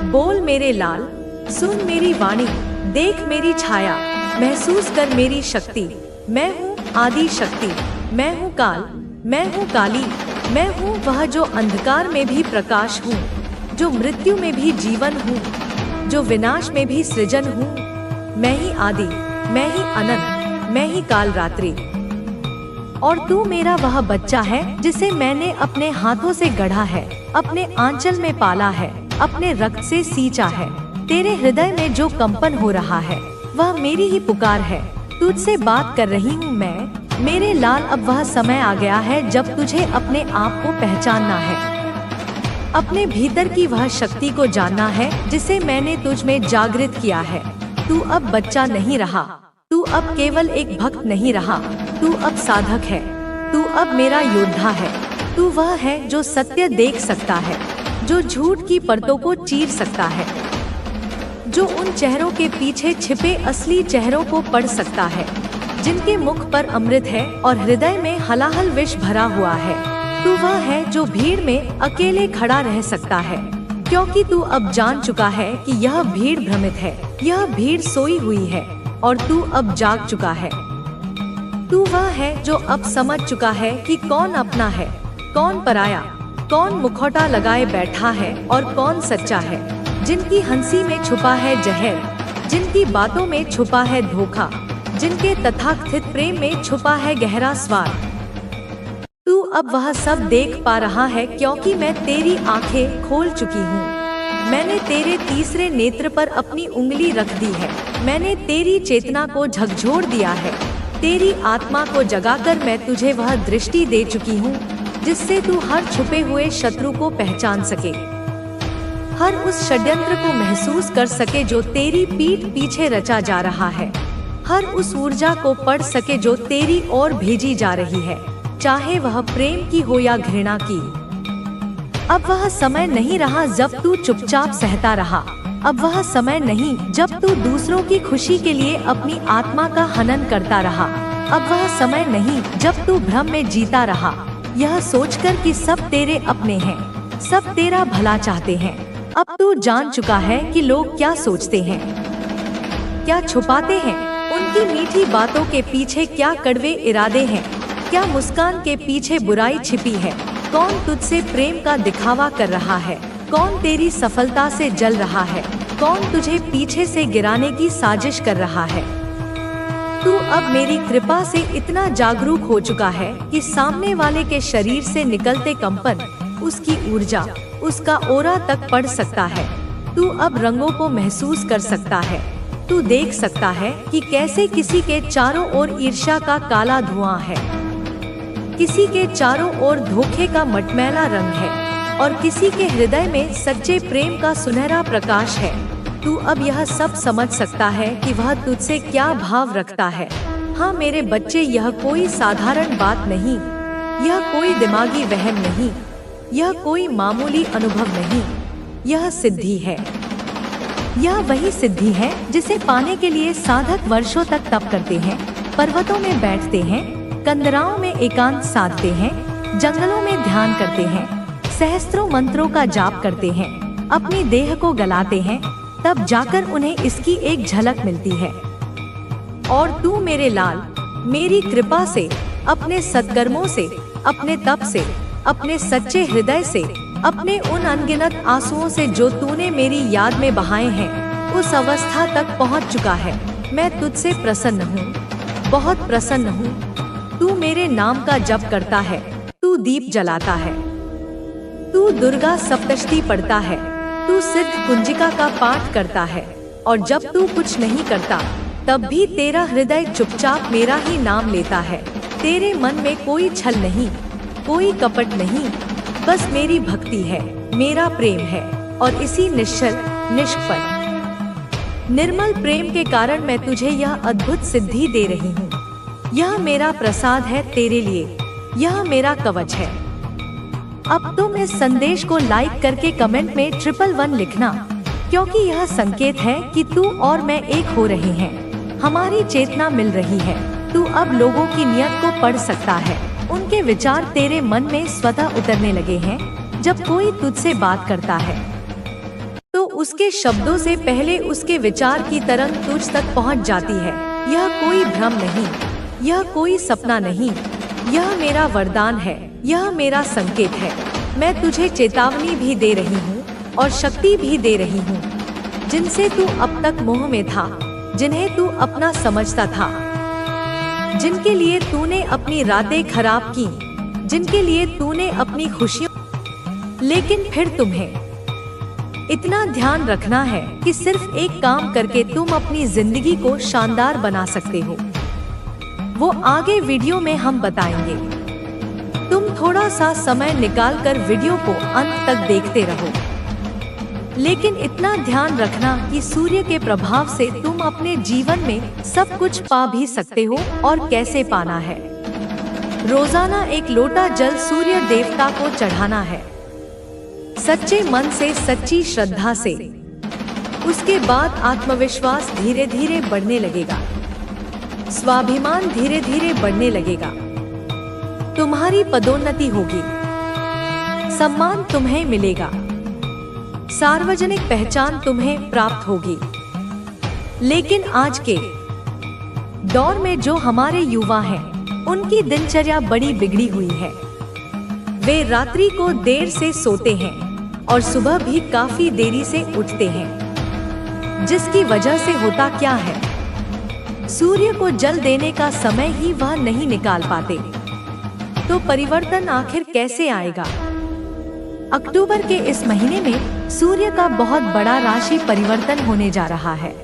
बोल मेरे लाल, सुन मेरी वाणी, देख मेरी छाया, महसूस कर मेरी शक्ति। मैं हूँ आदि शक्ति, मैं हूँ काल, मैं हूँ काली, मैं हूँ वह जो अंधकार में भी प्रकाश हूँ, जो मृत्यु में भी जीवन हूँ, जो विनाश में भी सृजन हूँ। मैं ही आदि, मैं ही अनंत, मैं ही काल रात्रि। और तू मेरा वह बच्चा है जिसे मैंने अपने हाथों से गढ़ा है, अपने आंचल में पाला है, अपने रक्त से सींचा है। तेरे हृदय में जो कंपन हो रहा है वह मेरी ही पुकार है। तुझसे बात कर रही हूँ मैं, मेरे लाल। अब वह समय आ गया है जब तुझे अपने आप को पहचानना है, अपने भीतर की वह शक्ति को जानना है जिसे मैंने तुझ में जागृत किया है। तू अब बच्चा नहीं रहा, तू अब केवल एक भक्त नहीं रहा, तू अब साधक है, तू अब मेरा योद्धा है। तू वह है जो सत्य देख सकता है, जो झूठ की परतों को चीर सकता है, जो उन चेहरों के पीछे छिपे असली चेहरों को पढ़ सकता है, जिनके मुख पर अमृत है और हृदय में हलाहल विष भरा हुआ है। तू वह है जो भीड़ में अकेले खड़ा रह सकता है, क्योंकि तू अब जान चुका है कि यह भीड़ भ्रमित है, यह भीड़ सोई हुई है और तू अब जाग चुका है। तू वह है जो अब समझ चुका है कि कौन अपना है, कौन पराया, कौन मुखौटा लगाए बैठा है और कौन सच्चा है। जिनकी हंसी में छुपा है जहर, जिनकी बातों में छुपा है धोखा, जिनके तथाकथित प्रेम में छुपा है गहरा स्वार्थ। तू अब वह सब देख पा रहा है क्योंकि मैं तेरी आंखें खोल चुकी हूँ। मैंने तेरे तीसरे नेत्र पर अपनी उंगली रख दी है। मैंने तेरी चेतना को झकझोर दिया है। तेरी आत्मा को जगाकर मैं तुझे वह दृष्टि दे चुकी हूँ जिससे तू हर छुपे हुए शत्रु को पहचान सके, हर उस षड्यंत्र को महसूस कर सके जो तेरी पीठ पीछे रचा जा रहा है, हर उस ऊर्जा को पढ़ सके जो तेरी ओर भेजी जा रही है, चाहे वह प्रेम की हो या घृणा की। अब वह समय नहीं रहा जब तू चुपचाप सहता रहा। अब वह समय नहीं जब तू दूसरों की खुशी के लिए अपनी आत्मा का हनन करता रहा। अब वह समय नहीं जब तू भ्रम में जीता रहा, यह सोचकर कि सब तेरे अपने हैं, सब तेरा भला चाहते हैं। अब तू जान चुका है कि लोग क्या सोचते हैं, क्या छुपाते हैं, उनकी मीठी बातों के पीछे क्या कड़वे इरादे हैं, क्या मुस्कान के पीछे बुराई छिपी है, कौन तुझसे प्रेम का दिखावा कर रहा है, कौन तेरी सफलता से जल रहा है, कौन तुझे पीछे से गिराने की साजिश कर रहा है। तू अब मेरी कृपा से इतना जागरूक हो चुका है कि सामने वाले के शरीर से निकलते कंपन, उसकी ऊर्जा, उसका ओरा तक पढ़ सकता है। तू अब रंगों को महसूस कर सकता है। तू देख सकता है कि कैसे किसी के चारों ओर ईर्ष्या का काला धुआं है, किसी के चारों ओर धोखे का मटमैला रंग है और किसी के हृदय में सच्चे प्रेम का सुनहरा प्रकाश है। तू अब यह सब समझ सकता है कि वह तुझसे क्या भाव रखता है। हाँ मेरे बच्चे, यह कोई साधारण बात नहीं, यह कोई दिमागी वहम नहीं, यह कोई मामूली अनुभव नहीं, यह सिद्धि है। यह वही सिद्धि है जिसे पाने के लिए साधक वर्षों तक तप करते हैं, पर्वतों में बैठते हैं, कंदराओं में एकांत साधते हैं, जंगलों में ध्यान करते हैं, सहस्त्रों मंत्रों का जाप करते हैं, अपनी देह को गलाते हैं, तब जाकर उन्हें इसकी एक झलक मिलती है। और तू मेरे लाल, मेरी कृपा से, अपने सत्कर्मों से, अपने तप से, अपने सच्चे हृदय से, अपने उन अनगिनत आंसुओं से जो तूने मेरी याद में बहाए हैं, उस अवस्था तक पहुंच चुका है। मैं तुझसे प्रसन्न हूँ, बहुत प्रसन्न हूँ। तू मेरे नाम का जप करता है, तू दीप जलाता है, तू दुर्गा सप्तशती पढ़ता है, तू सिद्ध कुंजिका का पाठ करता है, और जब तू कुछ नहीं करता तब भी तेरा हृदय चुपचाप मेरा ही नाम लेता है। तेरे मन में कोई छल नहीं, कोई कपट नहीं, बस मेरी भक्ति है, मेरा प्रेम है, और इसी निश्चल, निष्कपट, निर्मल प्रेम के कारण मैं तुझे यह अद्भुत सिद्धि दे रही हूँ। यह मेरा प्रसाद है तेरे लिए, यह मेरा कवच है। अब तुम इस संदेश को लाइक करके कमेंट में 111 लिखना, क्योंकि यह संकेत है कि तू और मैं एक हो रहे हैं, हमारी चेतना मिल रही है। तू अब लोगों की नियत को पढ़ सकता है, उनके विचार तेरे मन में स्वतः उतरने लगे हैं। जब कोई तुझसे बात करता है तो उसके शब्दों से पहले उसके विचार की तरंग तुझ तक पहुंच जाती है। यह कोई भ्रम नहीं, यह कोई सपना नहीं, यह मेरा वरदान है, यह मेरा संकेत है। मैं तुझे चेतावनी भी दे रही हूँ और शक्ति भी दे रही हूँ। जिनसे तू अब तक मोह में था, जिन्हें तू अपना समझता था, जिनके लिए तूने अपनी रातें खराब की, जिनके लिए तूने अपनी खुशियों, लेकिन फिर तुम्हें इतना ध्यान रखना है कि सिर्फ एक काम करके तुम अपनी जिंदगी को शानदार बना सकते हो। वो आगे वीडियो में हम बताएंगे। तुम थोड़ा सा समय निकाल कर वीडियो को अंत तक देखते रहो, लेकिन इतना ध्यान रखना कि सूर्य के प्रभाव से तुम अपने जीवन में सब कुछ पा भी सकते हो। और कैसे पाना है? रोजाना एक लोटा जल सूर्य देवता को चढ़ाना है, सच्चे मन से, सच्ची श्रद्धा से। उसके बाद आत्मविश्वास धीरे धीरे बढ़ने लगेगा, स्वाभिमान धीरे धीरे बढ़ने लगेगा, तुम्हारी पदोन्नति होगी, सम्मान तुम्हें मिलेगा, सार्वजनिक पहचान तुम्हें प्राप्त होगी। लेकिन आज के दौर में जो हमारे युवा हैं, उनकी दिनचर्या बड़ी बिगड़ी हुई है। वे रात्रि को देर से सोते हैं और सुबह भी काफी देरी से उठते हैं, जिसकी वजह से होता क्या है? सूर्य को जल देने का समय ही वह नहीं निकाल पाते। तो परिवर्तन आखिर कैसे आएगा? अक्टूबर के इस महीने में सूर्य का बहुत बड़ा राशि परिवर्तन होने जा रहा है।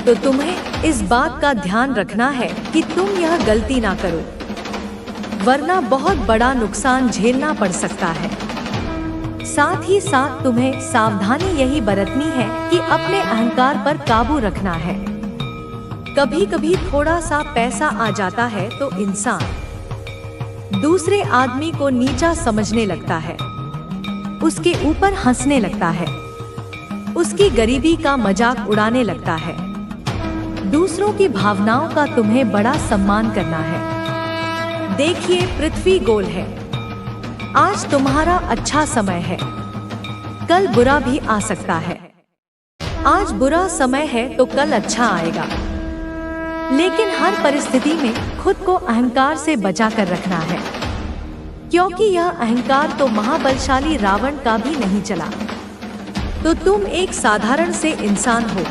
तो तुम्हें इस बात का ध्यान रखना है कि तुम यह गलती ना करो, वरना बहुत बड़ा नुकसान झेलना पड़ सकता है। साथ ही साथ तुम्हें सावधानी यही बरतनी है कि अपने अहंकार पर काबू रखना है। कभी कभी थोड़ा सा पैसा आ जाता है तो इंसान दूसरे आदमी को नीचा समझने लगता है, उसके ऊपर हंसने लगता है, उसकी गरीबी का मजाक उड़ाने लगता है। दूसरों की भावनाओं का तुम्हें बड़ा सम्मान करना है। देखिए, पृथ्वी गोल है। आज तुम्हारा अच्छा समय है, कल बुरा भी आ सकता है। आज बुरा समय है तो कल अच्छा आएगा। लेकिन हर परिस्थिति में खुद को अहंकार से बचा कर रखना है, क्योंकि यह अहंकार तो महाबलशाली रावण का भी नहीं चला। तो तुम एक साधारण से इंसान हो,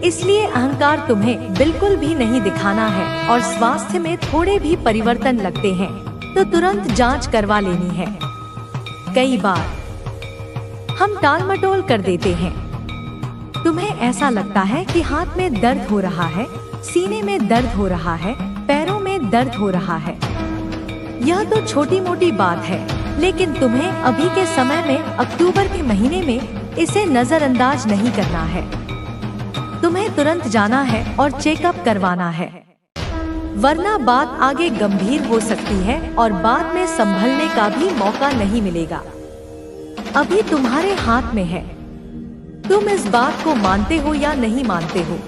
इसलिए अहंकार तुम्हें बिल्कुल भी नहीं दिखाना है। और स्वास्थ्य में थोड़े भी परिवर्तन लगते हैं तो तुरंत जांच करवा लेनी है। कई बार हम टाल मटोल कर देते हैं। तुम्हें ऐसा लगता है कि हाथ में दर्द हो रहा है, सीने में दर्द हो रहा है, पैरों में दर्द हो रहा है। यह तो छोटी मोटी बात है, लेकिन तुम्हें अभी के समय में, अक्टूबर के महीने में इसे नजरअंदाज नहीं करना है। तुम्हें तुरंत जाना है और चेकअप करवाना है, वरना बात आगे गंभीर हो सकती है और बाद में संभलने का भी मौका नहीं मिलेगा। अभी तुम्हारे हाथ में है, तुम इस बात को मानते हो या नहीं मानते हो।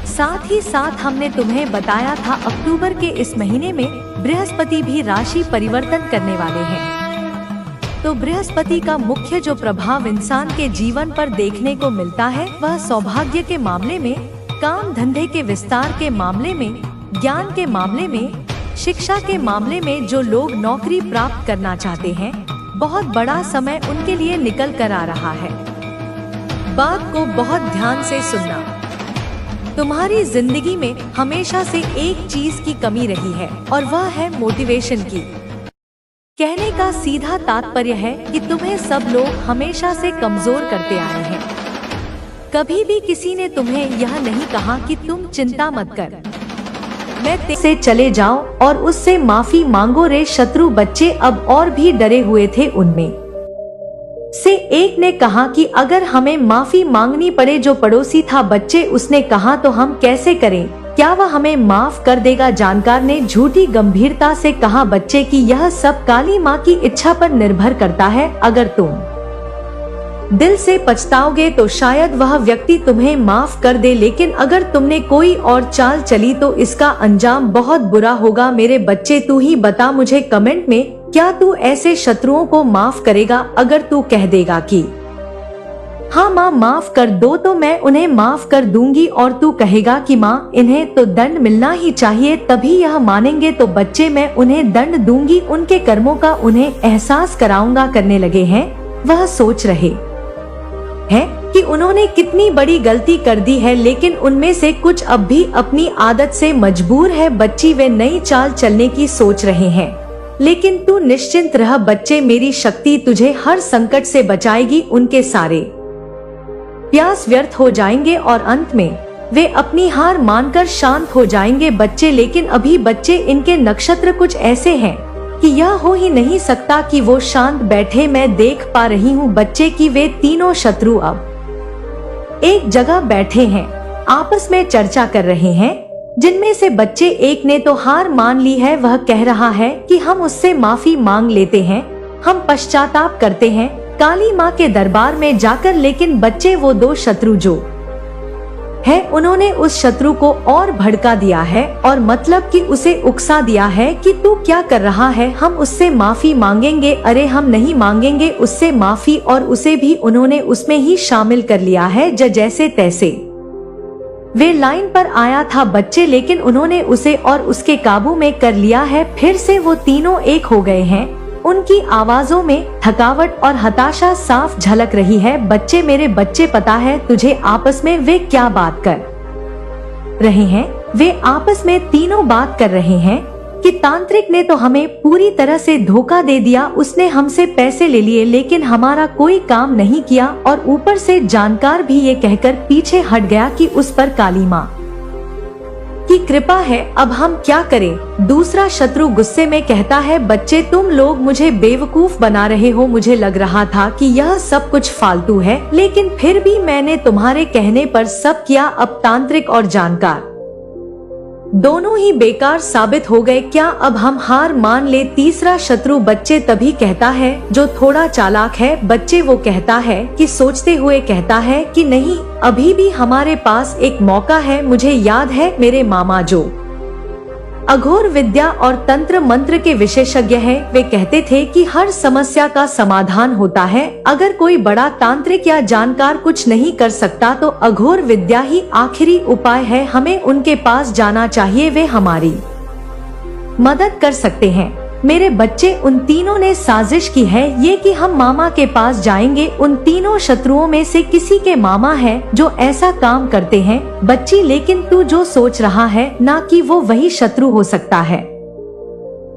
साथ ही साथ हमने तुम्हें बताया था अक्टूबर के इस महीने में बृहस्पति भी राशि परिवर्तन करने वाले हैं। तो बृहस्पति का मुख्य जो प्रभाव इंसान के जीवन पर देखने को मिलता है, वह सौभाग्य के मामले में, काम धंधे के विस्तार के मामले में, ज्ञान के मामले में, शिक्षा के मामले में। जो लोग नौकरी प्राप्त करना चाहते हैं, बहुत बड़ा समय उनके लिए निकल कर आ रहा है। बात को बहुत ध्यान से सुनना। तुम्हारी जिंदगी में हमेशा से एक चीज की कमी रही है और वह है मोटिवेशन की। कहने का सीधा तात्पर्य है कि तुम्हें सब लोग हमेशा से कमजोर करते आए हैं। कभी भी किसी ने तुम्हें यह नहीं कहा कि तुम चिंता मत कर, मैं तेरे से चले जाओ और उससे माफी मांगो रे शत्रु बच्चे अब और भी डरे हुए थे। उनमें से एक ने कहा कि अगर हमें माफी मांगनी पड़े जो पड़ोसी था बच्चे, उसने कहा तो हम कैसे करें, क्या वह हमें माफ कर देगा? जानकार ने झूठी गंभीरता से कहा बच्चे कि यह सब काली माँ की इच्छा पर निर्भर करता है। अगर तुम दिल से पछताओगे तो शायद वह व्यक्ति तुम्हें माफ कर दे, लेकिन अगर तुमने कोई और चाल चली तो इसका अंजाम बहुत बुरा होगा। मेरे बच्चे, तू ही बता मुझे कमेंट में, क्या तू ऐसे शत्रुओं को माफ करेगा? अगर तू कह देगा कि हाँ माँ माफ कर दो तो मैं उन्हें माफ कर दूंगी और तू कहेगा कि माँ इन्हें तो दंड मिलना ही चाहिए तभी यह मानेंगे तो बच्चे मैं उन्हें दंड दूंगी उनके कर्मों का उन्हें एहसास कराऊंगा करने लगे हैं। वह सोच रहे हैं कि उन्होंने कितनी बड़ी गलती कर दी है लेकिन उनमें से कुछ अब भी अपनी आदत से मजबूर है। बच्ची वे नई चाल चलने की सोच रहे हैं लेकिन तू निश्चिंत रह बच्चे मेरी शक्ति तुझे हर संकट से बचाएगी। उनके सारे प्रयास व्यर्थ हो जाएंगे और अंत में वे अपनी हार मानकर शांत हो जाएंगे बच्चे। लेकिन अभी बच्चे इनके नक्षत्र कुछ ऐसे हैं कि यह हो ही नहीं सकता कि वो शांत बैठे। मैं देख पा रही हूँ बच्चे कि वे तीनों शत्रु अब एक जगह बैठे हैं, आपस में चर्चा कर रहे हैं। जिनमें से बच्चे एक ने तो हार मान ली है। वह कह रहा है कि हम उससे माफी मांग लेते हैं, हम पश्चाताप करते हैं काली माँ के दरबार में जाकर। लेकिन बच्चे वो दो शत्रु जो है उन्होंने उस शत्रु को और भड़का दिया है और मतलब कि उसे उकसा दिया है कि तू क्या कर रहा है, हम उससे माफी मांगेंगे। अरे हम नहीं मांगेंगे उससे माफी और उसे भी उन्होंने उसमें ही शामिल कर लिया है जैसे तैसे वे लाइन पर आया था बच्चे लेकिन उन्होंने उसे और उसके काबू में कर लिया है। फिर से वो तीनों एक हो गए हैं। उनकी आवाजों में थकावट और हताशा साफ झलक रही है। बच्चे मेरे बच्चे पता है तुझे आपस में वे क्या बात कर रहे हैं? वे आपस में तीनों बात कर रहे हैं कि तांत्रिक ने तो हमें पूरी तरह से धोखा दे दिया, उसने हमसे पैसे ले लिए लेकिन हमारा कोई काम नहीं किया और ऊपर से जानकार भी ये कहकर पीछे हट गया कि उस पर काली माँ की कृपा है, अब हम क्या करें? दूसरा शत्रु गुस्से में कहता है बच्चे तुम लोग मुझे बेवकूफ बना रहे हो, मुझे लग रहा था कि यह सब कुछ फालतू है लेकिन फिर भी मैंने तुम्हारे कहने पर सब किया। अब तांत्रिक और जानकार दोनों ही बेकार साबित हो गए, क्या अब हम हार मान ले? तीसरा शत्रु बच्चे तभी कहता है जो थोड़ा चालाक है। बच्चे वो कहता है कि सोचते हुए कहता है कि नहीं अभी भी हमारे पास एक मौका है। मुझे याद है मेरे मामा जो अघोर विद्या और तंत्र मंत्र के विशेषज्ञ हैं, वे कहते थे कि हर समस्या का समाधान होता है। अगर कोई बड़ा तांत्रिक या जानकार कुछ नहीं कर सकता तो अघोर विद्या ही आखिरी उपाय है। हमें उनके पास जाना चाहिए, वे हमारी मदद कर सकते हैं। मेरे बच्चे उन तीनों ने साजिश की है ये कि हम मामा के पास जाएंगे। उन तीनों शत्रुओं में से किसी के मामा है जो ऐसा काम करते हैं। बच्ची लेकिन तू जो सोच रहा है ना कि वो वही शत्रु हो सकता है,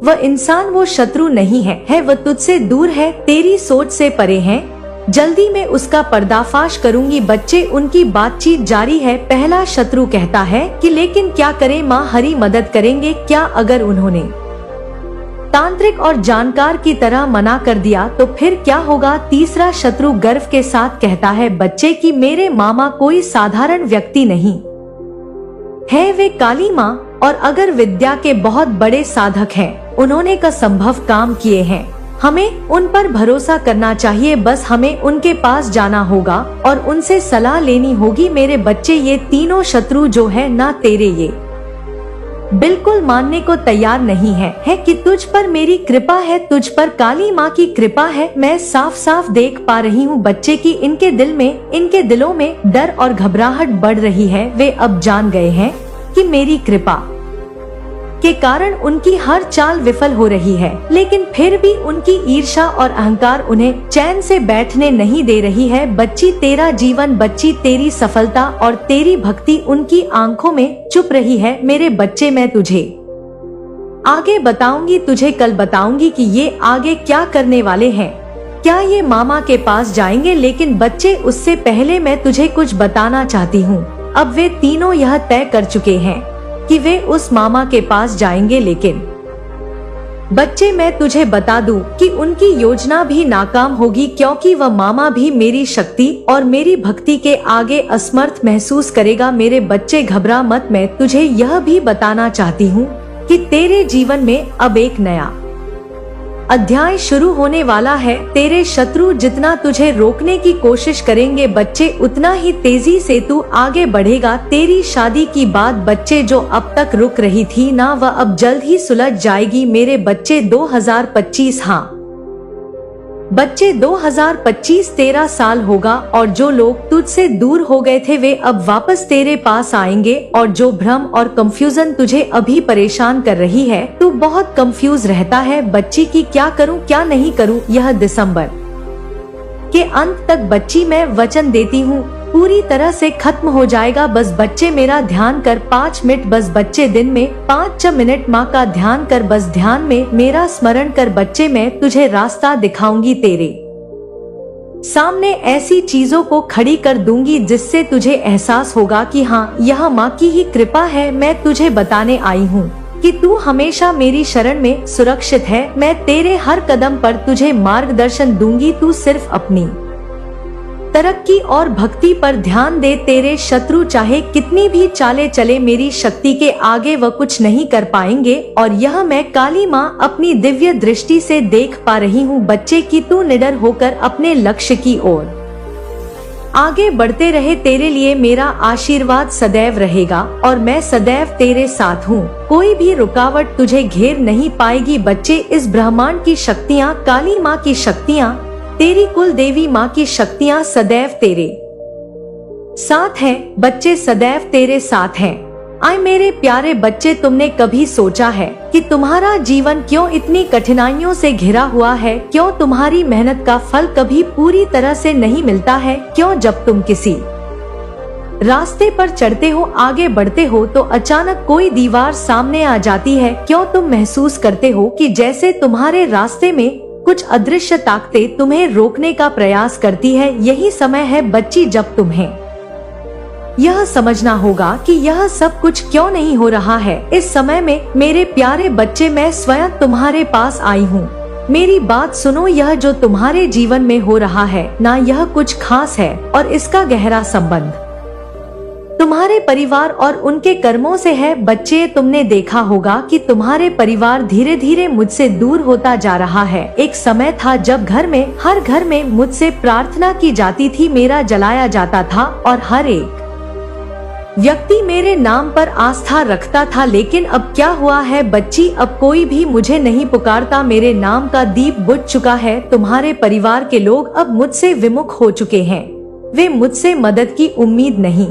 वह इंसान वो शत्रु नहीं है वह तुझसे दूर है, तेरी सोच से परे है। जल्दी मैं उसका पर्दाफाश करूंगी। बच्चे उनकी बातचीत जारी है। पहला शत्रु कहता है कि लेकिन क्या करें माँ, हरी मदद करेंगे क्या? अगर उन्होंने तांत्रिक और जानकार की तरह मना कर दिया तो फिर क्या होगा? तीसरा शत्रु गर्व के साथ कहता है बच्चे कि मेरे मामा कोई साधारण व्यक्ति नहीं है, वे काली माँ और अगर विद्या के बहुत बड़े साधक हैं। उन्होंने का संभव काम किए हैं, हमें उन पर भरोसा करना चाहिए। बस हमें उनके पास जाना होगा और उनसे सलाह लेनी होगी। मेरे बच्चे ये तीनों शत्रु जो है ना तेरे ये बिल्कुल मानने को तैयार नहीं है कि तुझ पर मेरी कृपा है, तुझ पर काली माँ की कृपा है। मैं साफ साफ देख पा रही हूँ बच्चे की इनके दिलों में डर और घबराहट बढ़ रही है। वे अब जान गए हैं कि मेरी कृपा के कारण उनकी हर चाल विफल हो रही है, लेकिन फिर भी उनकी ईर्ष्या और अहंकार उन्हें चैन से बैठने नहीं दे रही है। बच्ची तेरा जीवन, बच्ची तेरी सफलता और तेरी भक्ति उनकी आंखों में चुप रही है। मेरे बच्चे मैं तुझे आगे बताऊंगी, तुझे कल बताऊंगी कि ये आगे क्या करने वाले हैं। क्या ये मामा के पास जाएंगे? लेकिन बच्चे उससे पहले मैं तुझे कुछ बताना चाहती हूँ। अब वे तीनों यह तय कर चुके हैं कि वे उस मामा के पास जाएंगे, लेकिन बच्चे मैं तुझे बता दूं कि उनकी योजना भी नाकाम होगी, क्योंकि वह मामा भी मेरी शक्ति और मेरी भक्ति के आगे असमर्थ महसूस करेगा। मेरे बच्चे घबरा मत, मैं तुझे यह भी बताना चाहती हूँ कि तेरे जीवन में अब एक नया अध्याय शुरू होने वाला है। तेरे शत्रु जितना तुझे रोकने की कोशिश करेंगे बच्चे, उतना ही तेजी से तू आगे बढ़ेगा। तेरी शादी की बात बच्चे जो अब तक रुक रही थी ना, वह अब जल्द ही सुलझ जाएगी। मेरे बच्चे 2025 हाँ बच्चे 2025 तेरा साल होगा और जो लोग तुझसे दूर हो गए थे वे अब वापस तेरे पास आएंगे और जो भ्रम और कंफ्यूजन तुझे अभी परेशान कर रही है, तू बहुत कंफ्यूज रहता है बच्ची की क्या करूं क्या नहीं करूं। यह दिसंबर के अंत तक बच्ची मैं वचन देती हूँ पूरी तरह से खत्म हो जाएगा। बस बच्चे मेरा ध्यान कर 5 मिनट, बस बच्चे दिन में 5 मिनट माँ का ध्यान कर, बस ध्यान में मेरा स्मरण कर बच्चे। मैं तुझे रास्ता दिखाऊंगी, तेरे सामने ऐसी चीजों को खड़ी कर दूंगी जिससे तुझे एहसास होगा कि हाँ, यह माँ की ही कृपा है। मैं तुझे बताने आई हूँ कि तू हमेशा मेरी शरण में सुरक्षित है। मैं तेरे हर कदम पर तुझे मार्गदर्शन दूंगी। तू सिर्फ अपनी तरक्की और भक्ति पर ध्यान दे। तेरे शत्रु चाहे कितनी भी चाले चले, मेरी शक्ति के आगे वह कुछ नहीं कर पाएंगे और यह मैं काली माँ अपनी दिव्य दृष्टि से देख पा रही हूँ बच्चे की। तू निडर होकर अपने लक्ष्य की ओर आगे बढ़ते रहे। तेरे लिए मेरा आशीर्वाद सदैव रहेगा और मैं सदैव तेरे साथ हूँ। कोई भी रुकावट तुझे घेर नहीं पाएगी बच्चे। इस ब्रह्मांड की शक्तियाँ, काली माँ की शक्तियाँ, तेरी कुल देवी माँ की शक्तियाँ सदैव तेरे साथ हैं बच्चे, सदैव तेरे साथ हैं। आए मेरे प्यारे बच्चे, तुमने कभी सोचा है कि तुम्हारा जीवन क्यों इतनी कठिनाइयों से घिरा हुआ है? क्यों तुम्हारी मेहनत का फल कभी पूरी तरह से नहीं मिलता है? क्यों जब तुम किसी रास्ते पर चढ़ते हो, आगे बढ़ते हो तो अचानक कोई दीवार सामने आ जाती है? क्यों तुम महसूस करते हो कि जैसे तुम्हारे रास्ते में कुछ अदृश्य ताकतें तुम्हें रोकने का प्रयास करती है? यही समय है बच्ची जब तुम्हें यह समझना होगा कि यह सब कुछ क्यों नहीं हो रहा है। इस समय में मेरे प्यारे बच्चे, मैं स्वयं तुम्हारे पास आई हूँ। मेरी बात सुनो, यह जो तुम्हारे जीवन में हो रहा है ना, यह कुछ खास है और इसका गहरा संबंध तुम्हारे परिवार और उनके कर्मों से है बच्चे। तुमने देखा होगा कि तुम्हारे परिवार धीरे धीरे मुझसे दूर होता जा रहा है। एक समय था जब हर घर में मुझसे प्रार्थना की जाती थी, मेरा जलाया जाता था और हर एक व्यक्ति मेरे नाम पर आस्था रखता था। लेकिन अब क्या हुआ है बच्ची? अब कोई भी मुझे नहीं पुकारता। मेरे नाम का दीप बुझ चुका है। तुम्हारे परिवार के लोग अब मुझसे विमुख हो चुके हैं। वे मुझसे मदद की उम्मीद नहीं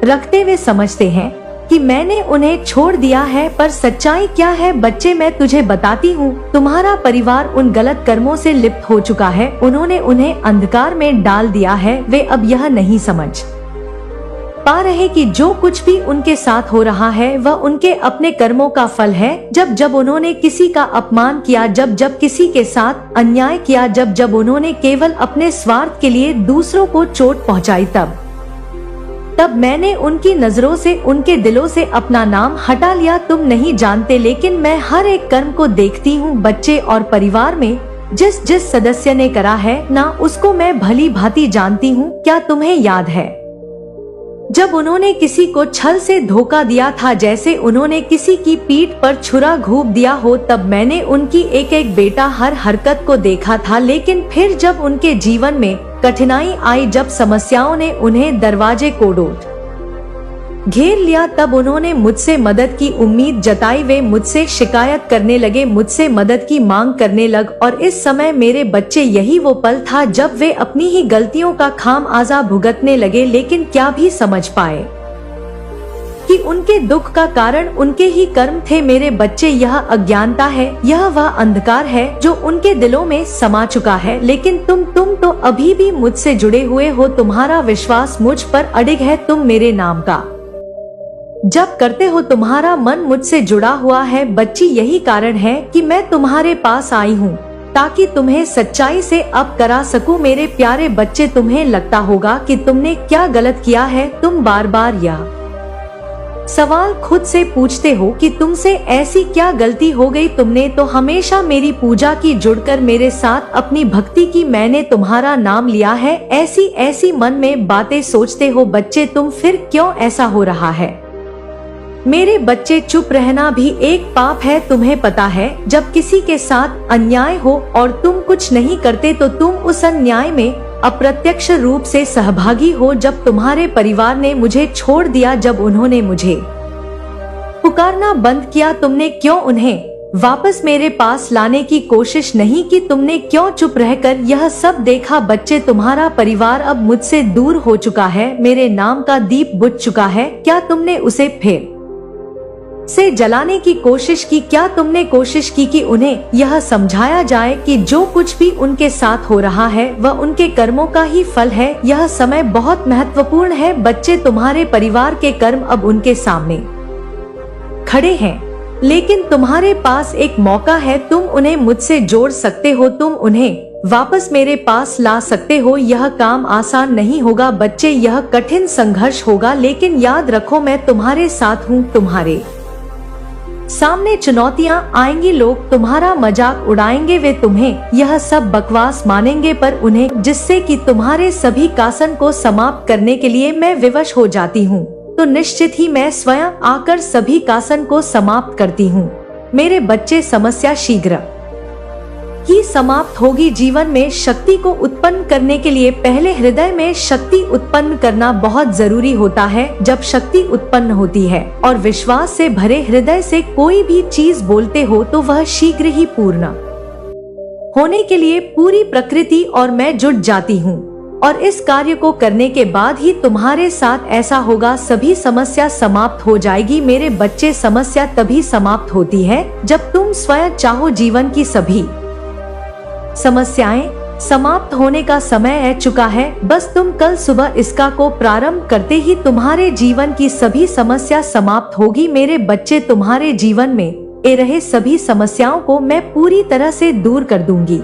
रखते। वे समझते हैं कि मैंने उन्हें छोड़ दिया है, पर सच्चाई क्या है बच्चे? मैं तुझे बताती हूँ। तुम्हारा परिवार उन गलत कर्मों से लिप्त हो चुका है। उन्होंने उन्हें अंधकार में डाल दिया है। वे अब यह नहीं समझ पा रहे कि जो कुछ भी उनके साथ हो रहा है वह उनके अपने कर्मों का फल है। जब उन्होंने किसी का अपमान किया, जब किसी के साथ अन्याय किया, जब उन्होंने केवल अपने स्वार्थ के लिए दूसरों को चोट पहुंचाई, तब मैंने उनकी नजरों से, उनके दिलों से अपना नाम हटा लिया। तुम नहीं जानते, लेकिन मैं हर एक कर्म को देखती हूँ बच्चे, और परिवार में जिस सदस्य ने करा है ना, उसको मैं भली भांति जानती हूँ। क्या तुम्हें याद है जब उन्होंने किसी को छल से धोखा दिया था, जैसे उन्होंने किसी की पीठ पर छुरा घूंप दिया हो? तब मैंने उनकी एक एक बेटा हर हरकत को देखा था। लेकिन फिर जब उनके जीवन में कठिनाई आई, जब समस्याओं ने उन्हें दरवाजे कोड़ोट घेर लिया, तब उन्होंने मुझसे मदद की उम्मीद जताई। वे मुझसे शिकायत करने लगे, मुझसे मदद की मांग करने लग। और इस समय मेरे बच्चे, यही वो पल था जब वे अपनी ही गलतियों का खामियाजा भुगतने लगे। लेकिन क्या भी समझ पाए कि उनके दुख का कारण उनके ही कर्म थे। मेरे बच्चे, यह अज्ञानता है, यह वह अंधकार है जो उनके दिलों में समा चुका है। लेकिन तुम तो अभी भी मुझसे जुड़े हुए हो। तुम्हारा विश्वास मुझ पर अडिग है। तुम मेरे नाम का जप करते हो, तुम्हारा मन मुझसे जुड़ा हुआ है बच्ची। यही कारण है कि मैं तुम्हारे पास आई हूँ, ताकि तुम्हें सच्चाई से अब करा सकूं। मेरे प्यारे बच्चे, तुम्हें लगता होगा कि तुमने क्या गलत किया है। तुम बार बार यह सवाल खुद से पूछते हो कि तुमसे ऐसी क्या गलती हो गई? तुमने तो हमेशा मेरी पूजा की, जुड़कर मेरे साथ अपनी भक्ति की। मैंने तुम्हारा नाम लिया है। ऐसी मन में बातें सोचते हो बच्चे। तुम फिर क्यों ऐसा हो रहा है? मेरे बच्चे, चुप रहना भी एक पाप है। तुम्हें पता है, जब किसी के साथ अन्याय हो और तुम कुछ नहीं करते तो तुम उस अन्याय में अप्रत्यक्ष रूप से सहभागी हो। जब तुम्हारे परिवार ने मुझे छोड़ दिया, जब उन्होंने मुझे पुकारना बंद किया, तुमने क्यों उन्हें वापस मेरे पास लाने की कोशिश नहीं की तुमने क्यों चुप रहकर यह सब देखा। बच्चे, तुम्हारा परिवार अब मुझसे दूर हो चुका है, मेरे नाम का दीप बुझ चुका है। क्या तुमने उसे फिर से जलाने की कोशिश की? क्या तुमने कोशिश की कि उन्हें यह समझाया जाए कि जो कुछ भी उनके साथ हो रहा है वह उनके कर्मों का ही फल है? यह समय बहुत महत्वपूर्ण है बच्चे, तुम्हारे परिवार के कर्म अब उनके सामने खड़े हैं, लेकिन तुम्हारे पास एक मौका है। तुम उन्हें मुझसे जोड़ सकते हो, तुम उन्हें वापस मेरे पास ला सकते हो। यह काम आसान नहीं होगा बच्चे, यह कठिन संघर्ष होगा, लेकिन याद रखो मैं तुम्हारे साथ हूँ। तुम्हारे सामने चुनौतियाँ आएंगी, लोग तुम्हारा मजाक उड़ाएंगे, वे तुम्हें यह सब बकवास मानेंगे, पर उन्हें जिससे कि तुम्हारे सभी कासन को समाप्त करने के लिए मैं विवश हो जाती हूँ, तो निश्चित ही मैं स्वयं आकर सभी कासन को समाप्त करती हूँ। मेरे बच्चे, समस्या शीघ्र ही समाप्त होगी। जीवन में शक्ति को उत्पन्न करने के लिए पहले हृदय में शक्ति उत्पन्न करना बहुत जरूरी होता है। जब शक्ति उत्पन्न होती है और विश्वास से भरे हृदय से कोई भी चीज बोलते हो तो वह शीघ्र ही पूर्ण होने के लिए पूरी प्रकृति और मैं जुट जाती हूँ, और इस कार्य को करने के बाद ही तुम्हारे साथ ऐसा होगा, सभी समस्या समाप्त हो जाएगी। मेरे बच्चे, समस्या तभी समाप्त होती है जब तुम स्वयं चाहो। जीवन की सभी समस्याएं समाप्त होने का समय आ चुका है, बस तुम कल सुबह इसका को प्रारंभ करते ही तुम्हारे जीवन की सभी समस्या समाप्त होगी। मेरे बच्चे, तुम्हारे जीवन में ए रहे सभी समस्याओं को मैं पूरी तरह से दूर कर दूंगी।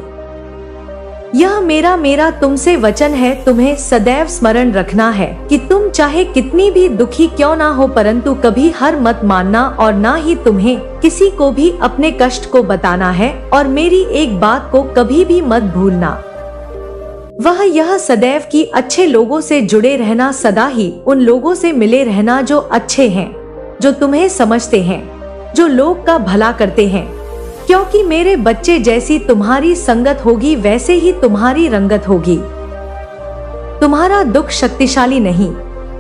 यह मेरा तुमसे वचन है। तुम्हें सदैव स्मरण रखना है कि तुम चाहे कितनी भी दुखी क्यों ना हो, परंतु कभी हार मत मानना, और ना ही तुम्हें किसी को भी अपने कष्ट को बताना है, और मेरी एक बात को कभी भी मत भूलना, वह यह सदैव कि अच्छे लोगों से जुड़े रहना, सदा ही उन लोगों से मिले रहना जो अच्छे हैं, जो तुम्हें समझते हैं, जो लोग का भला करते हैं, क्योंकि मेरे बच्चे, जैसी तुम्हारी संगत होगी वैसे ही तुम्हारी रंगत होगी। तुम्हारा दुख शक्तिशाली नहीं,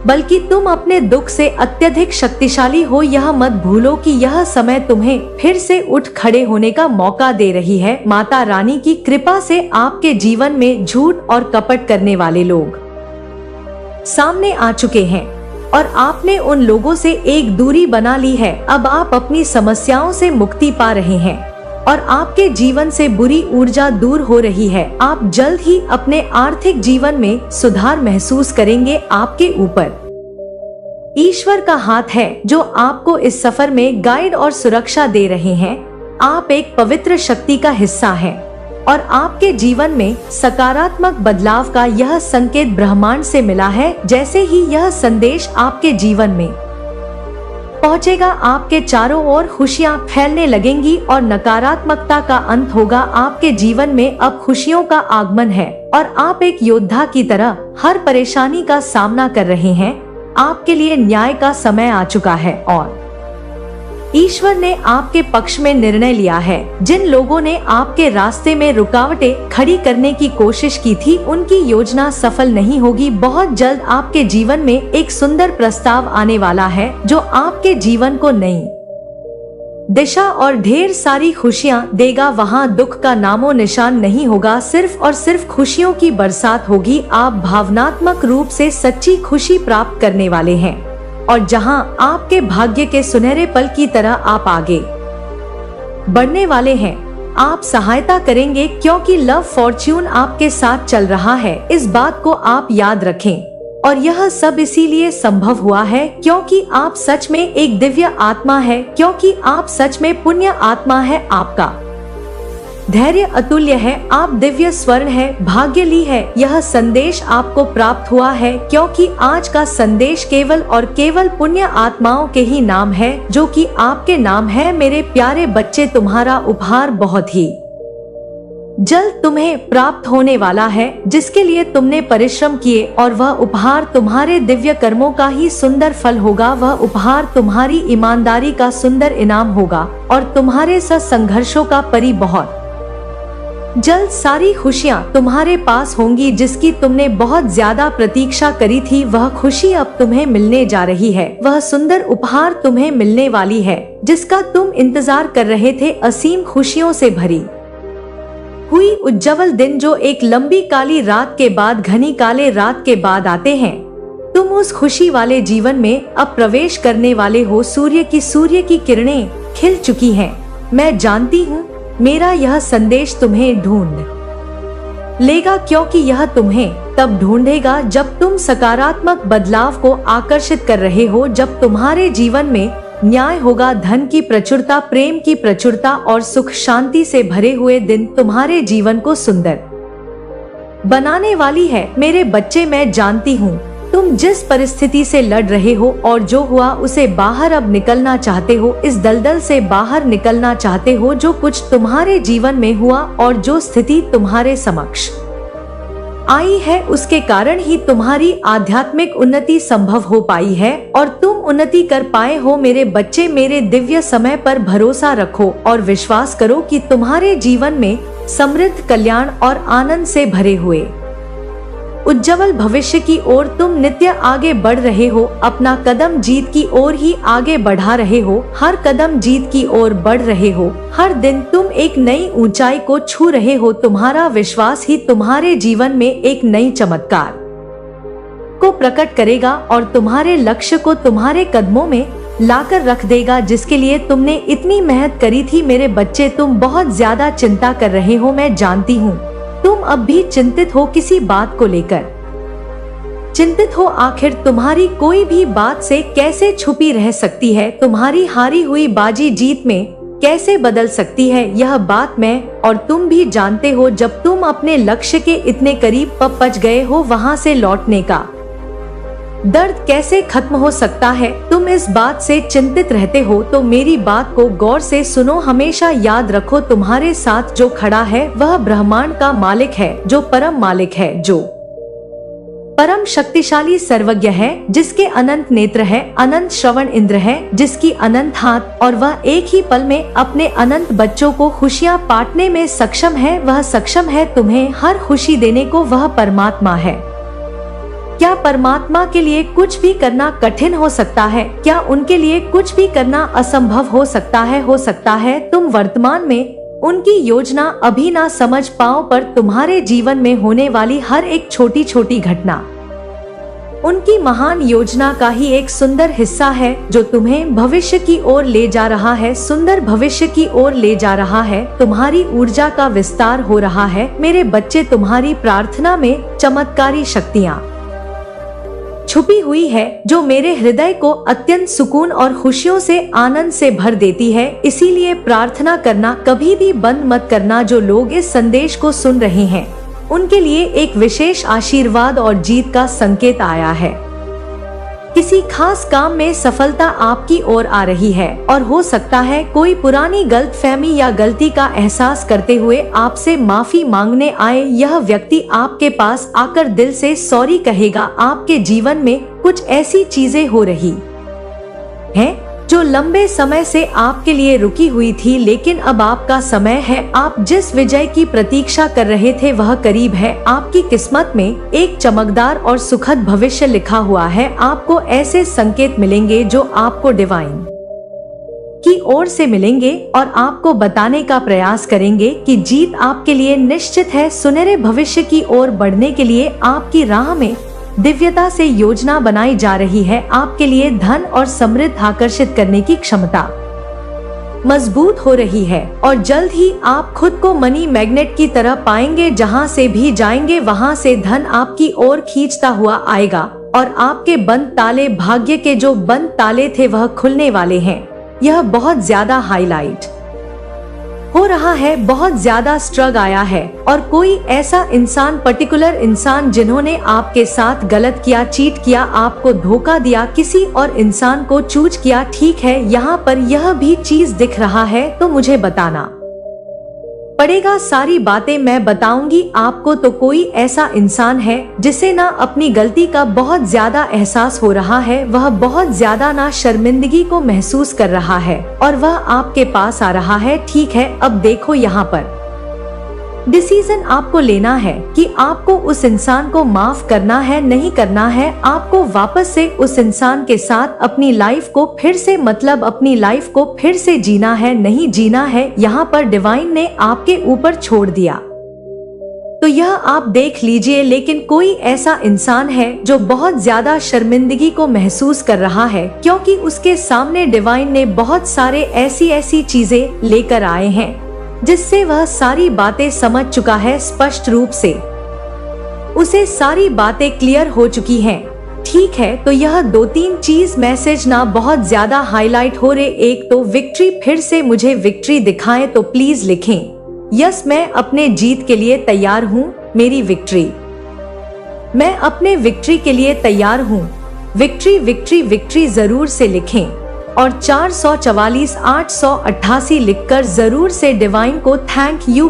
बल्कि तुम अपने दुख से अत्यधिक शक्तिशाली हो। यह मत भूलो कि यह समय तुम्हें फिर से उठ खड़े होने का मौका दे रही है। माता रानी की कृपा से आपके जीवन में झूठ और कपट करने वाले लोग सामने आ चुके हैं, और आपने उन लोगों से एक दूरी बना ली है। अब आप अपनी समस्याओं से मुक्ति पा रहे हैं, और आपके जीवन से बुरी ऊर्जा दूर हो रही है। आप जल्द ही अपने आर्थिक जीवन में सुधार महसूस करेंगे। आपके ऊपर ईश्वर का हाथ है जो आपको इस सफर में गाइड और सुरक्षा दे रहे हैं। आप एक पवित्र शक्ति का हिस्सा हैं, और आपके जीवन में सकारात्मक बदलाव का यह संकेत ब्रह्मांड से मिला है। जैसे ही यह संदेश आपके जीवन में पहुंचेगा, आपके चारों ओर खुशियां फैलने लगेंगी और नकारात्मकता का अंत होगा। आपके जीवन में अब खुशियों का आगमन है, और आप एक योद्धा की तरह हर परेशानी का सामना कर रहे हैं। आपके लिए न्याय का समय आ चुका है, और ईश्वर ने आपके पक्ष में निर्णय लिया है। जिन लोगों ने आपके रास्ते में रुकावटें खड़ी करने की कोशिश की थी, उनकी योजना सफल नहीं होगी। बहुत जल्द आपके जीवन में एक सुंदर प्रस्ताव आने वाला है जो आपके जीवन को नई दिशा और ढेर सारी खुशियां देगा। वहां दुख का नामो निशान नहीं होगा, सिर्फ और सिर्फ खुशियों की बरसात होगी। आप भावनात्मक रूप से सच्ची खुशी प्राप्त करने वाले हैं, और जहां आपके भाग्य के सुनहरे पल की तरह आप आगे बढ़ने वाले हैं। आप सहायता करेंगे क्योंकि लव फॉर्च्यून आपके साथ चल रहा है। इस बात को आप याद रखें, और यह सब इसीलिए संभव हुआ है क्योंकि आप सच में एक दिव्य आत्मा है, क्योंकि आप सच में पुण्य आत्मा है। आपका धैर्य अतुल्य है, आप दिव्य स्वर्ण है, भाग्यशाली है। यह संदेश आपको प्राप्त हुआ है क्योंकि आज का संदेश केवल और केवल पुण्य आत्माओं के ही नाम है, जो कि आपके नाम है। मेरे प्यारे बच्चे, तुम्हारा उपहार बहुत ही जल्द तुम्हें प्राप्त होने वाला है, जिसके लिए तुमने परिश्रम किए, और वह उपहार तुम्हारे दिव्य कर्मों का ही सुंदर फल होगा। वह उपहार तुम्हारी ईमानदारी का सुंदर इनाम होगा, और तुम्हारे संघर्षों का परी बहुत जल्द सारी खुशियाँ तुम्हारे पास होंगी जिसकी तुमने बहुत ज्यादा प्रतीक्षा करी थी। वह खुशी अब तुम्हें मिलने जा रही है। वह सुंदर उपहार तुम्हें मिलने वाली है जिसका तुम इंतजार कर रहे थे। असीम खुशियों से भरी हुई उज्जवल दिन जो एक लंबी काली रात के बाद, घनी काले रात के बाद आते हैं। तुम उस खुशी वाले जीवन में अब प्रवेश करने वाले हो। सूर्य की किरणें खिल चुकी हैं। मैं जानती हूँ मेरा यह संदेश तुम्हें ढूंढ लेगा, क्योंकि यह तुम्हें तब ढूंढेगा जब तुम सकारात्मक बदलाव को आकर्षित कर रहे हो, जब तुम्हारे जीवन में न्याय होगा, धन की प्रचुरता, प्रेम की प्रचुरता और सुख शांति से भरे हुए दिन तुम्हारे जीवन को सुंदर बनाने वाली है। मेरे बच्चे, मैं जानती हूँ तुम जिस परिस्थिति से लड़ रहे हो और जो हुआ उसे बाहर अब निकलना चाहते हो। इस दलदल से बाहर निकलना चाहते हो। जो कुछ तुम्हारे जीवन में हुआ और जो स्थिति तुम्हारे समक्ष आई है उसके कारण ही तुम्हारी आध्यात्मिक उन्नति संभव हो पाई है और तुम उन्नति कर पाए हो। मेरे बच्चे, मेरे दिव्य समय पर भरोसा रखो और विश्वास करो कि तुम्हारे जीवन में समृद्ध, कल्याण और आनंद से भरे हुए उज्जवल भविष्य की ओर तुम नित्य आगे बढ़ रहे हो। अपना कदम जीत की ओर ही आगे बढ़ा रहे हो। हर कदम जीत की ओर बढ़ रहे हो। हर दिन तुम एक नई ऊंचाई को छू रहे हो। तुम्हारा विश्वास ही तुम्हारे जीवन में एक नई चमत्कार को प्रकट करेगा और तुम्हारे लक्ष्य को तुम्हारे कदमों में लाकर रख देगा, जिसके लिए तुमने इतनी मेहनत करी थी। मेरे बच्चे, तुम बहुत ज्यादा चिंता कर रहे हो। मैं जानती हूँ तुम अब भी चिंतित हो, किसी बात को लेकर चिंतित हो। आखिर तुम्हारी कोई भी बात से कैसे छुपी रह सकती है? तुम्हारी हारी हुई बाजी जीत में कैसे बदल सकती है? यह बात मैं और तुम भी जानते हो। जब तुम अपने लक्ष्य के इतने करीब पहुंच गए हो, वहां से लौटने का दर्द कैसे खत्म हो सकता है? तुम इस बात से चिंतित रहते हो तो मेरी बात को गौर से सुनो। हमेशा याद रखो, तुम्हारे साथ जो खड़ा है वह ब्रह्मांड का मालिक है, जो परम मालिक है, जो परम शक्तिशाली सर्वज्ञ है, जिसके अनंत नेत्र है, अनंत श्रवण इंद्र है, जिसकी अनंत हाथ, और वह एक ही पल में अपने अनंत बच्चों को खुशियाँ बांटने में सक्षम है। वह सक्षम है तुम्हें हर खुशी देने को। वह परमात्मा है। क्या परमात्मा के लिए कुछ भी करना कठिन हो सकता है? क्या उनके लिए कुछ भी करना असंभव हो सकता है? हो सकता है तुम वर्तमान में उनकी योजना अभी ना समझ पाओ, पर तुम्हारे जीवन में होने वाली हर एक छोटी छोटी घटना उनकी महान योजना का ही एक सुंदर हिस्सा है, जो तुम्हें भविष्य की ओर ले जा रहा है, सुंदर भविष्य की ओर ले जा रहा है। तुम्हारी ऊर्जा का विस्तार हो रहा है। मेरे बच्चे, तुम्हारी प्रार्थना में चमत्कारी शक्तियाँ छुपी हुई है, जो मेरे हृदय को अत्यंत सुकून और खुशियों से, आनंद से भर देती है। इसीलिए प्रार्थना करना कभी भी बंद मत करना। जो लोग इस संदेश को सुन रहे हैं उनके लिए एक विशेष आशीर्वाद और जीत का संकेत आया है। किसी खास काम में सफलता आपकी ओर आ रही है और हो सकता है कोई पुरानी गलतफहमी या गलती का एहसास करते हुए आपसे माफी मांगने आए। यह व्यक्ति आपके पास आकर दिल से सॉरी कहेगा। आपके जीवन में कुछ ऐसी चीजें हो रही हैं जो लंबे समय से आपके लिए रुकी हुई थी, लेकिन अब आपका समय है। आप जिस विजय की प्रतीक्षा कर रहे थे वह करीब है। आपकी किस्मत में एक चमकदार और सुखद भविष्य लिखा हुआ है। आपको ऐसे संकेत मिलेंगे जो आपको डिवाइन की ओर से मिलेंगे और आपको बताने का प्रयास करेंगे कि जीत आपके लिए निश्चित है। सुनहरे भविष्य की ओर बढ़ने के लिए आपकी राह में दिव्यता से योजना बनाई जा रही है। आपके लिए धन और समृद्धि आकर्षित करने की क्षमता मजबूत हो रही है और जल्द ही आप खुद को मनी मैग्नेट की तरह पाएंगे। जहां से भी जाएंगे वहां से धन आपकी ओर खींचता हुआ आएगा और आपके बंद ताले, भाग्य के जो बंद ताले थे वह खुलने वाले हैं। यह बहुत ज्यादा हाईलाइट हो रहा है, बहुत ज्यादा स्ट्रग आया है और कोई ऐसा इंसान, पर्टिकुलर इंसान जिन्होंने आपके साथ गलत किया, चीट किया, आपको धोखा दिया, किसी और इंसान को चूज किया। ठीक है, यहाँ पर यह भी चीज दिख रहा है तो मुझे बताना पड़ेगा। सारी बातें मैं बताऊंगी आपको। तो कोई ऐसा इंसान है जिसे ना अपनी गलती का बहुत ज्यादा एहसास हो रहा है, वह बहुत ज्यादा ना शर्मिंदगी को महसूस कर रहा है और वह आपके पास आ रहा है। ठीक है, अब देखो यहाँ पर डिसीजन आपको लेना है कि आपको उस इंसान को माफ करना है नहीं करना है। आपको वापस से उस इंसान के साथ अपनी लाइफ को फिर से अपनी लाइफ को फिर से जीना है नहीं जीना है। यहाँ पर डिवाइन ने आपके ऊपर छोड़ दिया। तो यह आप देख लीजिए, लेकिन कोई ऐसा इंसान है जो बहुत ज्यादा शर्मिंदगी को महसूस कर रहा है, क्योंकि उसके सामने डिवाइन ने बहुत सारे ऐसी चीजें लेकर आए हैं जिससे वह सारी बातें समझ चुका है। स्पष्ट रूप से उसे सारी बातें क्लियर हो चुकी हैं। ठीक है, तो यह 2-3 चीज मैसेज ना बहुत ज्यादा हाईलाइट हो रहे। एक तो विक्ट्री, फिर से मुझे विक्ट्री दिखाएं तो प्लीज लिखें यस मैं अपने जीत के लिए तैयार हूँ। मेरी विक्ट्री, मैं अपने विक्ट्री के लिए तैयार हूँ। विक्ट्री विक्ट्री विक्ट्री जरूर से लिखें और 444 888 लिखकर जरूर से डिवाइन को थैंक यू